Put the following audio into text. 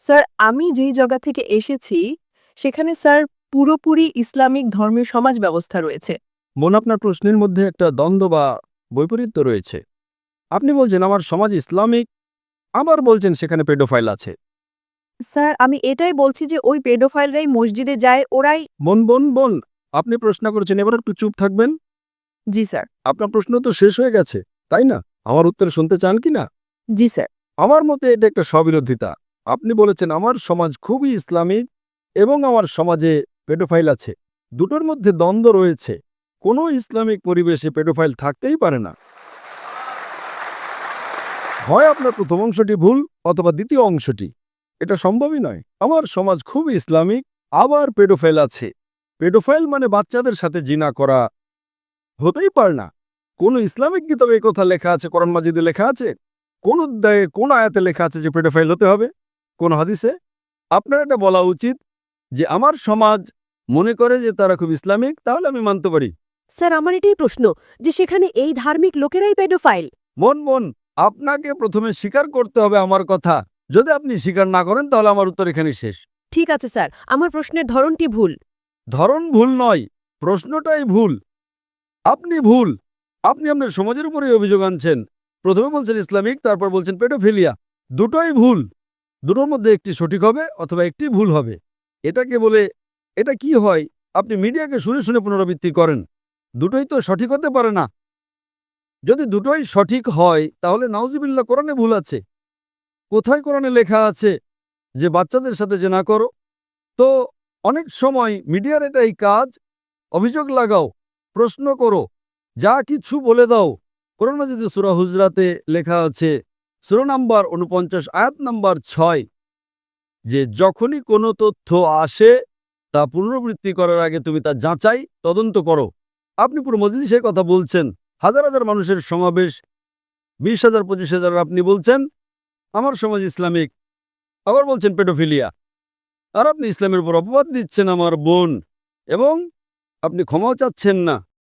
Sir আমি যেই জায়গা থেকে এসেছি সেখানে স্যার পুরোপুরি ইসলামিক ধর্মীয় সমাজ ব্যবস্থা রয়েছে। বোন, আপনার প্রশ্নের মধ্যে একটা দ্বন্দ্ব বা বৈপরীত্য রয়েছে। আপনি বলছেন আমার সমাজ ইসলামিক, আবার বলছেন সেখানে পেডোফাইল আছে। স্যার আমি এটাই বলছি যে ওই পেডোফাইলরাই মসজিদে যায়, ওরাই। বোন বোন বোন, আপনি প্রশ্ন করেছেন, এবার একটু চুপ থাকবেন। জি স্যার। আপনার প্রশ্ন তো শেষ হয়ে গেছে, তাই না? আমার উত্তর শুনতে চান কি না? জি স্যার। আমার মতে এটা একটা স্ববিরোধিতা। আপনি বলেছেন আমার সমাজ খুবই ইসলামিক এবং আমার সমাজে পেডোফাইল আছে। দুটোর মধ্যে দ্বন্দ্ব রয়েছে। কোনো ইসলামিক পরিবেশে পেডোফাইল থাকতেই পারে না। হয় আপনার প্রথম অংশটি ভুল অথবা দ্বিতীয় অংশটি। এটা সম্ভবই নয়। আমার সমাজ খুব ইসলামিক, আবার পেডোফাইল আছে। পেডোফাইল মানে বাচ্চাদের সাথে জিনা করা হতেই পারে না। কোন ইসলামিক কিতাবে এই কথা লেখা আছে? কোরআন মাজিদে লেখা আছে? কোন অধ্যায়ে কোন আয়াতে লেখা আছে যে পেডোফাইল হতে হবে? কোন হাদিসে? আপনার এটা বলা উচিত যে আমার সমাজ মনে করে যে তারা খুব ইসলামিক, তাহলে আমি মানতে পারি। স্যার আমার এটাই প্রশ্ন যে সেখানে এই ধার্মিক লোকেরাই পেডোফাইল। মন আপনাকে প্রথমে স্বীকার করতে হবে আমার কথা। যদি আপনি স্বীকার না করেন তাহলে আমার উত্তর এখানেই শেষ। ঠিক আছে স্যার, আমার প্রশ্নের ধরনটি ভুল। ধরন ভুল নয়, প্রশ্নটাই ভুল। আপনি ভুল। আপনি আপনার সমাজের উপরেই অভিযোগ আনছেন। প্রথমে বলছেন ইসলামিক, তারপর বলছেন পেডোফিলিয়া। দুটোই ভুল। দুটোর মধ্যে একটি সঠিক হবে অথবা একটি ভুল হবে। এটাকে বলে এটা কি হয়? আপনি মিডিয়াকে শুনে শুনে পুনরাবৃত্তি করেন। দুটোই তো সঠিক হতে পারে না। যদি দুটোই সঠিক হয় তাহলে নাউজুবিল্লাহ কোরআনে ভুল আছে। কোথায় কোরআনে লেখা আছে যে বাচ্চাদের সাথে যে না করো? তো অনেক সময় মিডিয়ার এটাই কাজ। অভিযোগ লাগাও, প্রশ্ন করো, যা কিছু বলে দাও। কোরআন মাজিদে সূরা হুজরাতে লেখা আছে, সূরা নাম্বার ৪৯ আয়াত নাম্বার ৬, যে যখনই কোনো তথ্য আসে তা পুনরাবৃত্তি করার আগে তুমি তা যাচাই তদন্ত করো। আপনি পুরো মজলিসে কথা বলছেন, হাজার হাজার মানুষের সমাবেশ, ২০,০০০ ২৫,০০০, আপনি বলছেন আমার সমাজ ইসলামিক, আবার বলছেন পেডোফিলিয়া। আর আপনি ইসলামের উপর অপবাদ দিচ্ছেন আমার বোন, এবং আপনি ক্ষমাও চাচ্ছেন না।